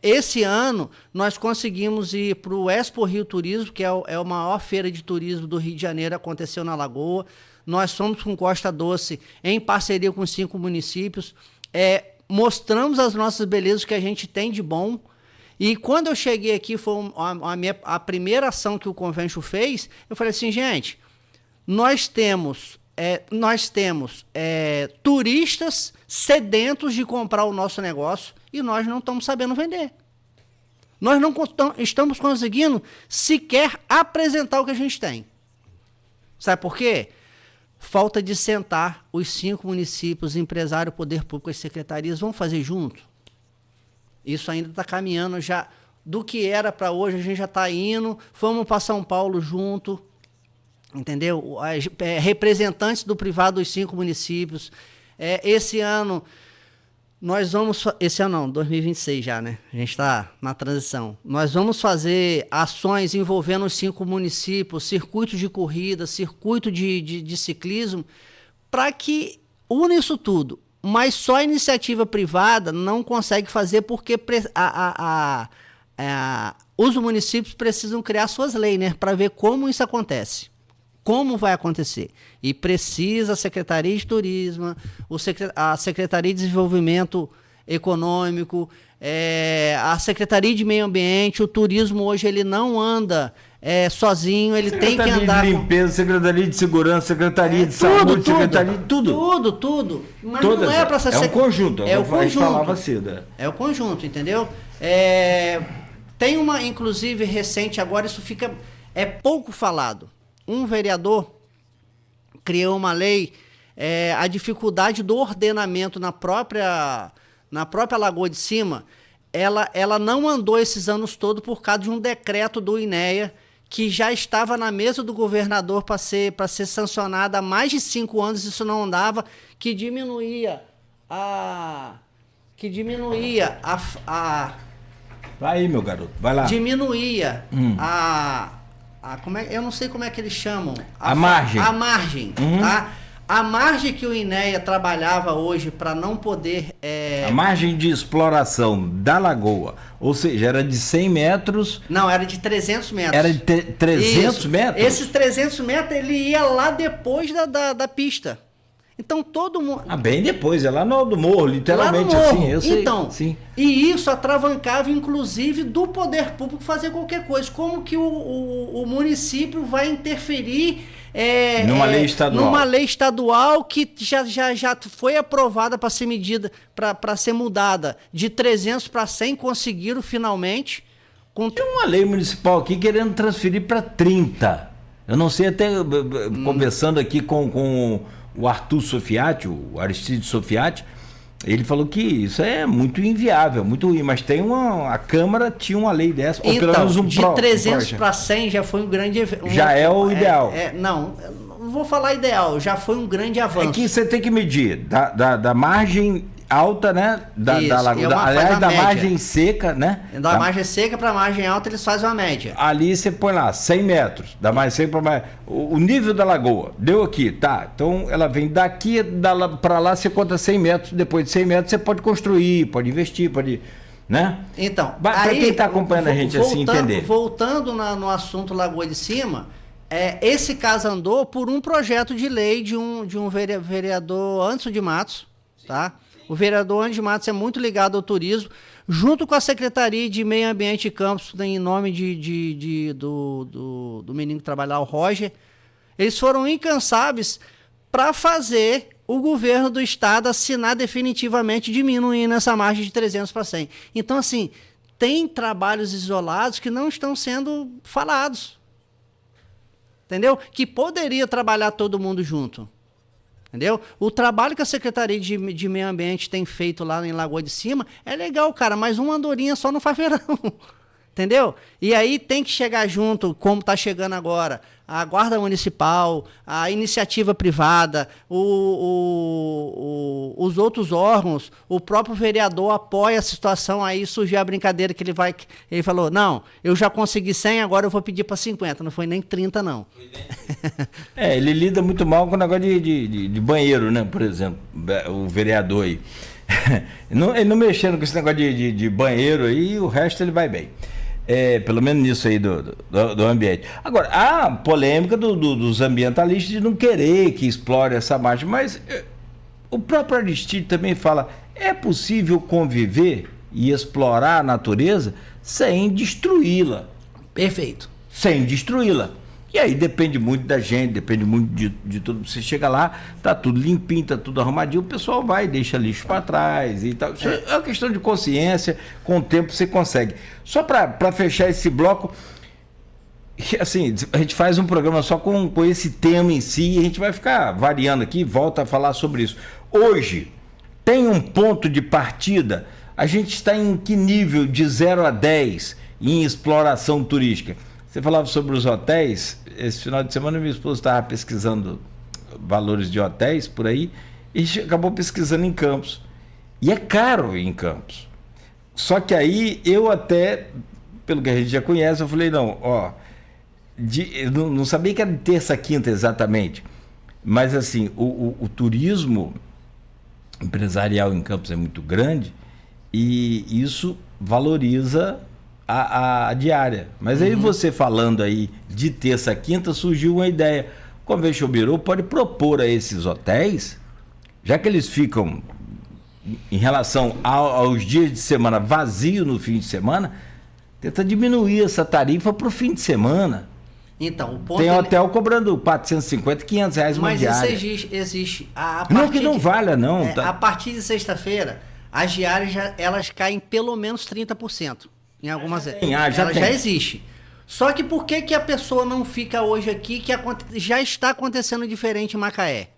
Esse ano, nós conseguimos ir para o Expo Rio Turismo, que é a maior feira de turismo do Rio de Janeiro, aconteceu na Lagoa. Nós fomos com Costa Doce, em parceria com os 5 municípios. Mostramos as nossas belezas que a gente tem de bom. E quando eu cheguei aqui, foi a primeira ação que o Convention fez, eu falei assim, gente, nós temos turistas sedentos de comprar o nosso negócio e nós não estamos sabendo vender. Nós não estamos conseguindo sequer apresentar o que a gente tem. Sabe por quê? Falta de sentar os 5 municípios, empresário, poder público, as secretarias, vão fazer junto. Isso ainda está caminhando já. Do que era para hoje, a gente já está indo. Fomos para São Paulo junto. Entendeu? Representantes do privado dos 5 municípios. Esse ano, nós vamos... Esse ano não, 2026 já, né? A gente está na transição. Nós vamos fazer ações envolvendo os 5 municípios, circuito de corrida, circuito de ciclismo, para que une isso tudo. Mas só a iniciativa privada não consegue fazer porque os municípios precisam criar suas leis, né? Para ver como isso acontece. Como vai acontecer? E precisa a Secretaria de Turismo, a Secretaria de Desenvolvimento Econômico, a Secretaria de Meio Ambiente. O turismo hoje ele não anda sozinho, ele tem que andar... Secretaria de Limpeza, Secretaria de Segurança, Secretaria de Saúde, Secretaria de tudo. Tudo. Mas todas, não é para ser... um conjunto, é o conjunto. Falava cedo. É o conjunto, entendeu? Tem uma, inclusive, recente agora, isso é pouco falado. Um vereador criou uma lei, a dificuldade do ordenamento na própria Lagoa de Cima, ela não andou esses anos todos por causa de um decreto do INEA, que já estava na mesa do governador para ser sancionada há mais de 5 anos, isso não andava, que diminuía a Vai aí, meu garoto, vai lá. Diminuía eu não sei como é que eles chamam. A margem. A margem, tá? A margem que o INEA trabalhava hoje para não poder... A margem de exploração da lagoa, ou seja, era de 100 metros... Não, era de 300 metros. Era de 300 metros? Esses 300 metros, ele ia lá depois da pista. Então, todo mundo... bem depois, é lá do morro, literalmente, lá no morro. Assim, eu sei. Então, sim. E isso atravancava, inclusive, do poder público fazer qualquer coisa. Como que o município vai interferir... numa lei estadual. Numa lei estadual que já foi aprovada para ser medida, para ser mudada de 300 para 100, conseguiram finalmente. Tem uma lei municipal aqui querendo transferir para 30. Eu não sei, até conversando aqui com o Arthur Sofiati, o Aristide Sofiati, ele falou que isso é muito inviável, muito ruim, mas a Câmara tinha uma lei dessa, então, ou pelo menos de 300 para 100 já foi um grande... Já é o ideal. Não vou falar ideal, já foi um grande avanço. É que você tem que medir da margem alta, né? Da lagoa, aliás, da margem seca, né? Da margem seca para margem alta, eles fazem uma média. Ali você põe lá 100 metros, da margem seca para mais... O nível da lagoa, deu aqui, tá? Então ela vem daqui para lá, você conta 100 metros, depois de 100 metros você pode construir, pode investir, pode... Né? Então, para quem está acompanhando a gente assim entender. Voltando no assunto Lagoa de Cima, esse caso andou por um projeto de lei de um vereador Anderson de Matos, tá? O vereador Anderson de Matos é muito ligado ao turismo, junto com a Secretaria de Meio Ambiente e Campos, em nome do menino que trabalha lá, o Roger. Eles foram incansáveis para fazer o governo do estado assinar definitivamente, diminuindo essa margem de 300 para 100. Então, assim, tem trabalhos isolados que não estão sendo falados. Entendeu? Que poderia trabalhar todo mundo junto. Entendeu? O trabalho que a Secretaria de Meio Ambiente tem feito lá em Lagoa de Cima é legal, cara, mas uma andorinha só não faz verão. Entendeu? E aí tem que chegar junto, como está chegando agora, a Guarda Municipal, a iniciativa privada, os outros órgãos, o próprio vereador apoia a situação, aí surgiu a brincadeira que ele falou, não, eu já consegui 100, agora eu vou pedir para 50, não foi nem 30 não. Ele lida muito mal com o negócio de banheiro, né, por exemplo, o vereador aí. Ele não mexendo com esse negócio de banheiro aí, o resto ele vai bem. Pelo menos nisso aí do ambiente. Agora, há polêmica dos ambientalistas de não querer que explore essa margem, mas o próprio Aristide também fala, é possível conviver e explorar a natureza sem destruí-la. Perfeito. Sem destruí-la. E aí depende muito da gente, depende muito de tudo. Você chega lá, tá tudo limpinho, tá tudo arrumadinho, o pessoal vai e deixa lixo para trás e tal. Isso é uma questão de consciência, com o tempo você consegue. Só para fechar esse bloco, assim, a gente faz um programa só com esse tema em si, e a gente vai ficar variando aqui, volta a falar sobre isso. Hoje, tem um ponto de partida, a gente está em que nível de 0 a 10 em exploração turística? Você falava sobre os hotéis, esse final de semana minha esposa estava pesquisando valores de hotéis por aí, e acabou pesquisando em Campos. E é caro em Campos. Só que aí eu até, pelo que a gente já conhece, eu falei, eu não sabia que era de terça a quinta exatamente, mas assim, o turismo empresarial em Campos é muito grande e isso valoriza a diária. Mas aí você falando aí de terça a quinta, surgiu uma ideia. O Convention Bureau pode propor a esses hotéis, já que eles ficam em relação aos dias de semana vazio no fim de semana, tenta diminuir essa tarifa para o fim de semana. Então, o ponto tem hotel cobrando 450, 500 reais uma diária. Mas isso existe. Não que não valha, não. A partir de sexta-feira, as diárias elas caem pelo menos 30%. Em algumas já tem. já existe. Só que por que a pessoa não fica hoje aqui que já está acontecendo diferente em Macaé?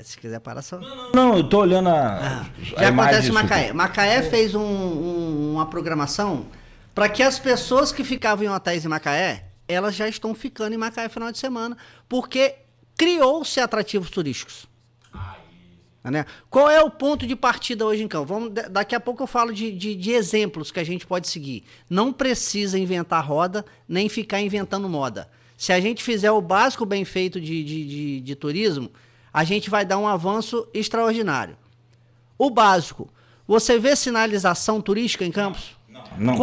Se quiser parar só. Não, eu tô olhando já acontece em Macaé. Macaé fez uma programação para que as pessoas que ficavam em hotéis em Macaé, elas já estão ficando em Macaé final de semana, porque criou-se atrativos turísticos. Né? Qual é o ponto de partida hoje em Campos? Daqui a pouco eu falo de exemplos que a gente pode seguir. Não precisa inventar roda, nem ficar inventando moda. Se a gente fizer o básico bem feito de turismo, a gente vai dar um avanço extraordinário. O básico, você vê sinalização turística em Campos? Não,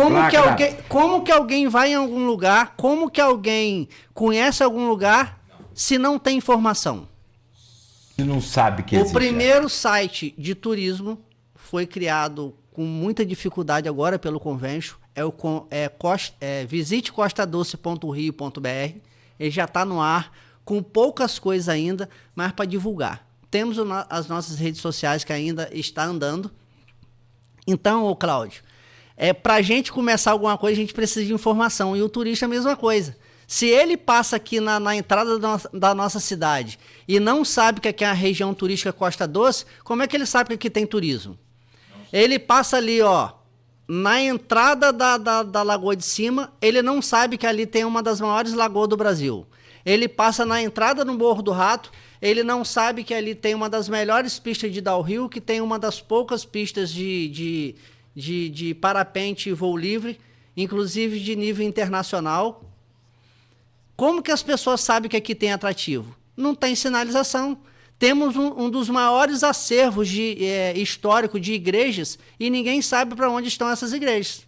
como que alguém vai em algum lugar, como que alguém conhece algum lugar se não tem informação? Você não sabe que existe. O primeiro site de turismo foi criado com muita dificuldade agora pelo Convention, visitecostadoce.rio.br. Ele já está no ar, com poucas coisas ainda, mas para divulgar. Temos as nossas redes sociais que ainda está andando. Então, Cláudio, para a gente começar alguma coisa, a gente precisa de informação. E o turista é a mesma coisa. Se ele passa aqui na entrada da nossa cidade e não sabe que aqui é a região turística Costa Doce, como é que ele sabe que aqui tem turismo? Ele passa ali, ó, na entrada da Lagoa de Cima, ele não sabe que ali tem uma das maiores lagoas do Brasil. Ele passa na entrada no Morro do Rato, ele não sabe que ali tem uma das melhores pistas de downhill, que tem uma das poucas pistas de parapente e voo livre, inclusive de nível internacional. Como que as pessoas sabem que aqui tem atrativo? Não tem sinalização. Temos um dos maiores acervos histórico de igrejas e ninguém sabe para onde estão essas igrejas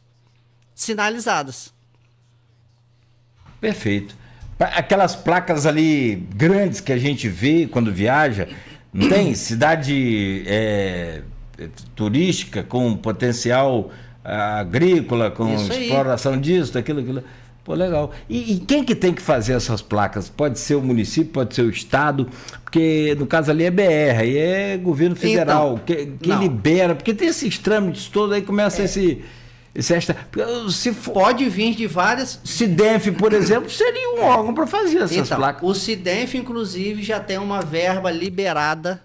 sinalizadas. Perfeito. Aquelas placas ali grandes que a gente vê quando viaja, não tem? Cidade turística com potencial agrícola, com exploração disso, daquilo. Pô, legal. E quem que tem que fazer essas placas? Pode ser o município, pode ser o estado, porque no caso ali é BR, aí é governo federal, então, que libera, porque tem esses trâmites todos, aí começa esse extra. Pode vir de várias. CIDENF, por exemplo, seria um órgão para fazer essas placas. O CIDENF, inclusive, já tem uma verba liberada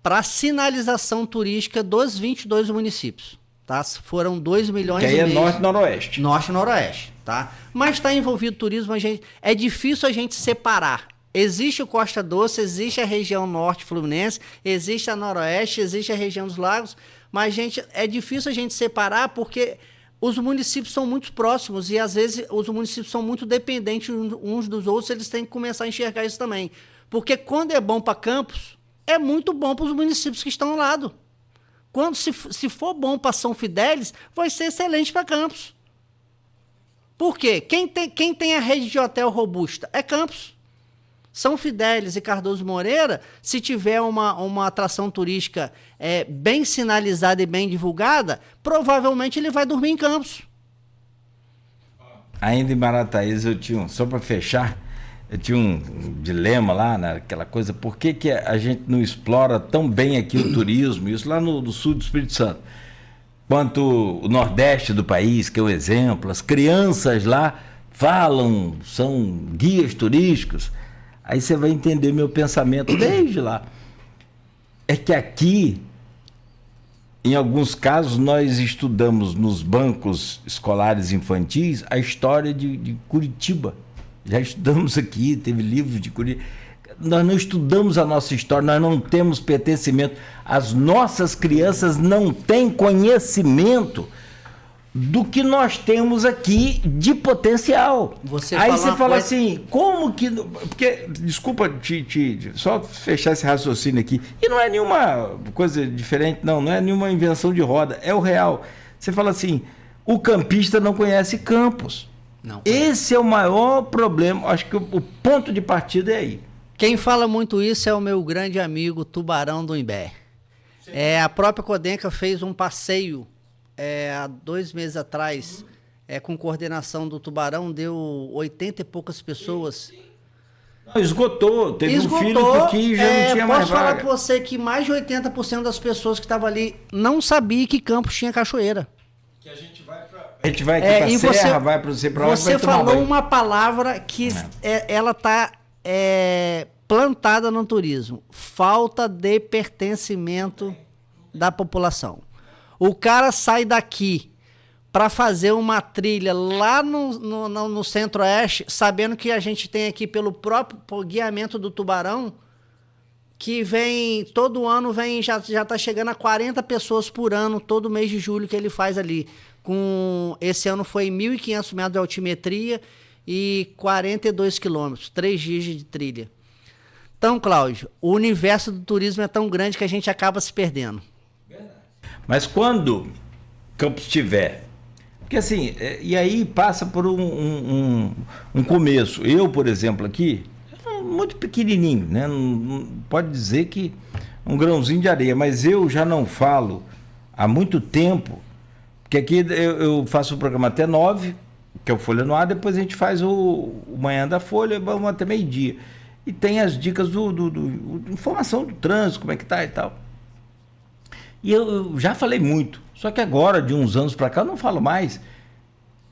para sinalização turística dos 22 municípios. Tá? Foram 2 milhões que aí é norte e noroeste. Norte e noroeste, tá? Mas está envolvido turismo, é difícil a gente separar. Existe o Costa Doce, existe a região norte fluminense, existe a noroeste, existe a região dos lagos, mas, gente, é difícil a gente separar porque os municípios são muito próximos e, às vezes, os municípios são muito dependentes uns dos outros, eles têm que começar a enxergar isso também. Porque quando é bom para Campos, é muito bom para os municípios que estão ao lado. Quando se for bom para São Fidélis, vai ser excelente para Campos. Por quê? Quem tem a rede de hotel robusta é Campos. São Fidélis e Cardoso Moreira, se tiver uma atração turística bem sinalizada e bem divulgada, provavelmente ele vai dormir em Campos. Ainda em Marataízes eu tinha, só para fechar, eu tinha um dilema lá, naquela coisa, por que a gente não explora tão bem aqui o turismo, isso lá no sul do Espírito Santo, quanto o nordeste do país, que é o exemplo, as crianças lá falam, são guias turísticos, aí você vai entender meu pensamento desde lá. É que aqui, em alguns casos, nós estudamos nos bancos escolares infantis a história de Curitiba. Já estudamos aqui, teve livros de Curitiba. Nós não estudamos a nossa história, nós não temos pertencimento. As nossas crianças não têm conhecimento do que nós temos aqui de potencial. Aí você fala assim, como que... Porque, desculpa só fechar esse raciocínio aqui. E não é nenhuma coisa diferente, não é nenhuma invenção de roda, é o real. Você fala assim, o campista não conhece Campos. Não. Esse é o maior problema, acho que o ponto de partida é aí. Quem fala muito isso é o meu grande amigo Tubarão do Imbé. A própria Codenca fez um passeio há 2 meses atrás, com coordenação do Tubarão, deu 80 e poucas pessoas. Esgotou, teve um filho que já não tinha mais Posso falar vaga. com você que mais de 80% das pessoas que estavam ali não sabia que Campos tinha cachoeira. A gente vai aqui pra Serra, vai pra você pra onde Você vai tomar falou banho. uma palavra que ela tá plantada no turismo. Falta de pertencimento da população. O cara sai daqui para fazer uma trilha lá no Centro-Oeste, sabendo que a gente tem aqui pelo próprio guiamento do Tubarão, que vem, todo ano vem, já tá chegando a 40 pessoas por ano, todo mês de julho que ele faz ali. Esse ano foi 1.500 metros de altimetria e 42 quilômetros, 3 dias de trilha. Então, Cláudio, o universo do turismo é tão grande que a gente acaba se perdendo. Mas quando Campos tiver... Porque assim, e aí passa por um começo. Eu, por exemplo, aqui, muito pequenininho, né? Não pode dizer que um grãozinho de areia, mas eu já não falo há muito tempo, porque aqui eu faço o programa até 9, que é o Folha no Ar, depois a gente faz o Manhã da Folha, vamos até meio-dia. E tem as dicas informação do trânsito, como é que tá e tal. E eu já falei muito, só que agora, de uns anos para cá, eu não falo mais.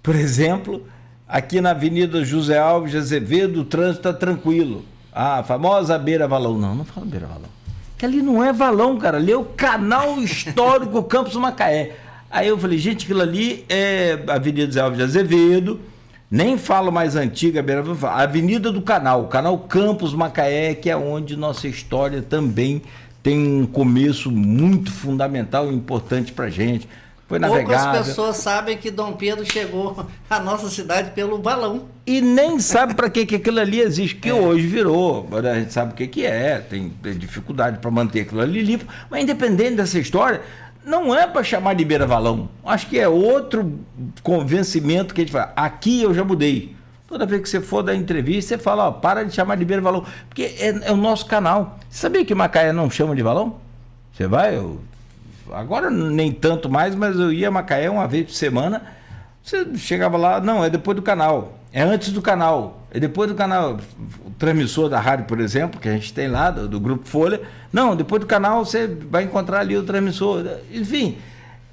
Por exemplo, aqui na Avenida José Alves de Azevedo, o trânsito está tranquilo. A famosa Beira Valão. Não fala Beira Valão. Que ali não é valão, cara. Ali é o canal histórico Campos do Macaé. Aí eu falei, gente, aquilo ali é Avenida José Alves de Azevedo. Nem falo mais antiga, Beira Valão. Avenida do Canal. O canal Campos Macaé, que é onde nossa história também tem um começo muito fundamental e importante pra gente. Foi navegável. Poucas pessoas sabem que Dom Pedro chegou à nossa cidade pelo balão. E nem sabe para que aquilo ali existe, que hoje virou. A gente sabe o que é, tem dificuldade para manter aquilo ali limpo. Mas independente dessa história, não é para chamar de Beira Valão. Acho que é outro convencimento que a gente fala. Aqui eu já mudei. Toda vez que você for dar entrevista, você fala, ó, para de chamar de Beira Valão, porque é o nosso canal. Você sabia que Macaé não chama de Valão? Você vai, agora nem tanto mais, mas eu ia a Macaé uma vez por semana, você chegava lá, não, é depois do canal, é antes do canal, é depois do canal. O transmissor da rádio, por exemplo, que a gente tem lá, do Grupo Folha, não, depois do canal você vai encontrar ali o transmissor. Enfim,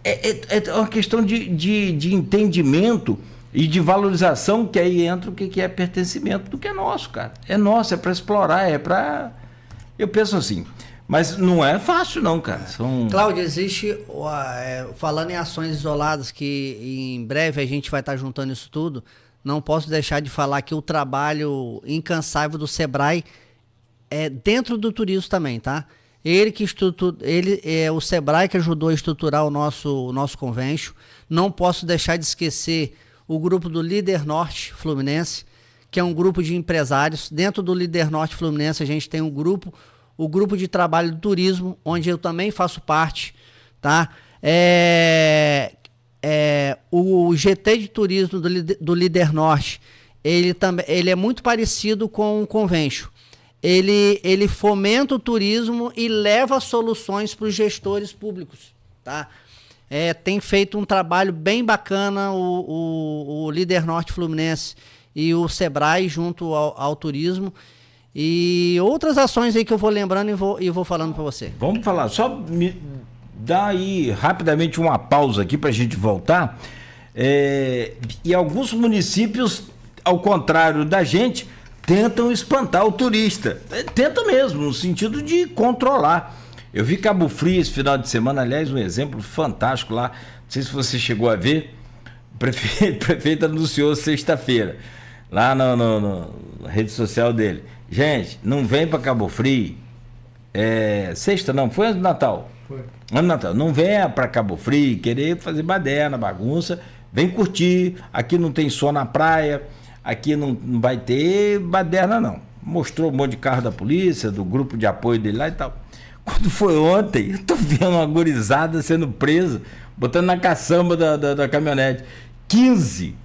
é uma questão de entendimento e de valorização, que aí entra o que é pertencimento do que é nosso, cara. É nosso, é para explorar, é para... Eu penso assim, mas não é fácil não, cara. Cláudio, existe, falando em ações isoladas, que em breve a gente vai estar juntando isso tudo, não posso deixar de falar que o trabalho incansável do Sebrae é dentro do turismo também, tá? O Sebrae que ajudou a estruturar o nosso convênio. Não posso deixar de esquecer o grupo do Líder Norte Fluminense, que é um grupo de empresários. Dentro do Líder Norte Fluminense a gente tem o grupo de trabalho do turismo, onde eu também faço parte, tá? O GT de turismo do Líder Norte, ele é muito parecido com o convênio. Ele fomenta o turismo e leva soluções para os gestores públicos, tá? Tem feito um trabalho bem bacana o Líder Norte Fluminense e o Sebrae junto ao turismo, e outras ações aí que eu vou lembrando e vou falando para você. Vamos falar, só me dá aí rapidamente uma pausa aqui para a gente voltar. E alguns municípios, ao contrário da gente, tentam espantar o turista. Tenta mesmo, no sentido de controlar. Eu vi Cabo Frio esse final de semana, aliás, um exemplo fantástico lá. Não sei se você chegou a ver. O prefeito anunciou sexta-feira, lá na rede social dele. Gente, não vem para Cabo Frio. Sexta não, foi ano do Natal. Foi. Ano do Natal. Não venha para Cabo Frio querer fazer baderna, bagunça. Vem curtir. Aqui não tem som na praia. Aqui não vai ter baderna, não. Mostrou um monte de carro da polícia, do grupo de apoio dele lá e tal. Quando foi ontem, eu tô vendo uma gurizada sendo presa, botando na caçamba da caminhonete. 15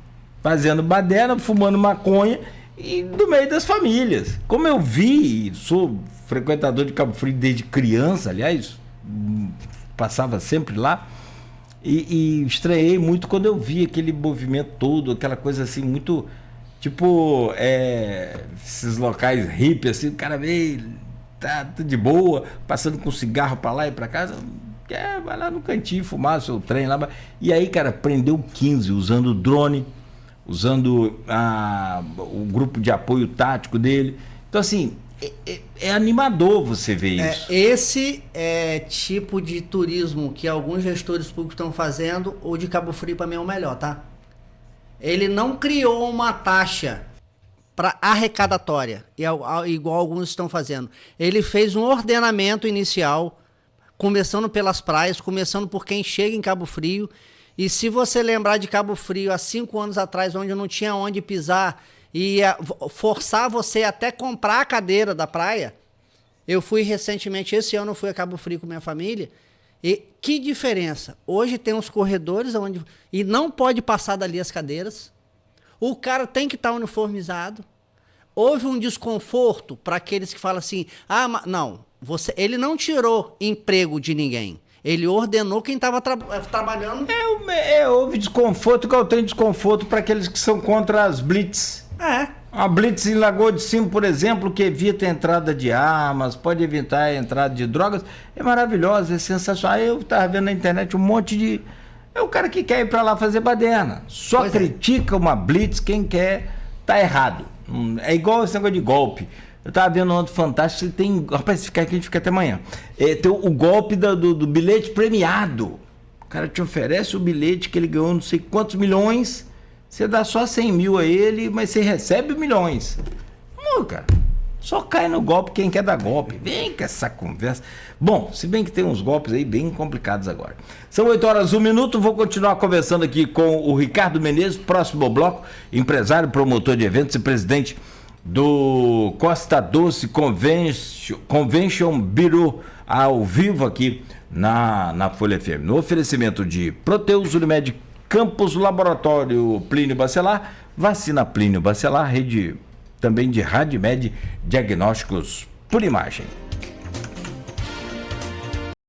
fazendo baderna, fumando maconha e no meio das famílias. Como eu vi, sou frequentador de Cabo Frio desde criança, aliás, passava sempre lá, e estranhei muito quando eu vi aquele movimento todo, aquela coisa assim muito Tipo, esses locais hippie, assim, o cara veio, tá de boa, passando com cigarro pra lá e pra casa, vai lá no cantinho fumar seu trem lá. E aí, cara, prendeu 15 usando drone, usando o grupo de apoio tático dele. Então, assim, é animador você ver isso. Esse tipo de turismo que alguns gestores públicos estão fazendo, o de Cabo Frio, para mim, é o melhor, tá? Ele não criou uma taxa para arrecadatória, igual alguns estão fazendo. Ele fez um ordenamento inicial, começando pelas praias, começando por quem chega em Cabo Frio. E se você lembrar de Cabo Frio há 5 anos atrás, onde não tinha onde pisar, e ia forçar você até comprar a cadeira da praia. Eu fui recentemente, esse ano eu fui a Cabo Frio com minha família. E que diferença? Hoje tem uns corredores onde e não pode passar dali as cadeiras. O cara tem que estar uniformizado. Houve um desconforto para aqueles que falam assim: não, ele não tirou emprego de ninguém. Ele ordenou quem estava trabalhando. Houve desconforto, que eu tenho desconforto para aqueles que são contra as blitz. A blitz em Lagoa de Cima, por exemplo, que evita a entrada de armas, pode evitar a entrada de drogas, é maravilhosa, é sensacional. Eu estava vendo na internet um monte de... É o cara que quer ir para lá fazer baderna. Só critica uma blitz quem quer, tá errado. É igual esse negócio de golpe. Eu estava vendo ontem Fantástico, tem... Rapaz, se ficar aqui, a gente fica até amanhã. Tem o golpe do bilhete premiado. O cara te oferece o bilhete que ele ganhou não sei quantos milhões... Você dá só 100 mil a ele, mas você recebe milhões. Não, cara. Só cai no golpe quem quer dar golpe. Vem com essa conversa. Bom, se bem que tem uns golpes aí bem complicados agora. São 8h01. Vou continuar conversando aqui com o Ricardo Menezes, próximo bloco, empresário, promotor de eventos e presidente do Costa Doce Convention Bureau, ao vivo aqui na Folha FM. No oferecimento de Proteus, Unimed Campos, Laboratório Plínio Bacelar, Vacina Plínio Bacelar, rede também de Radimed Diagnósticos por Imagem.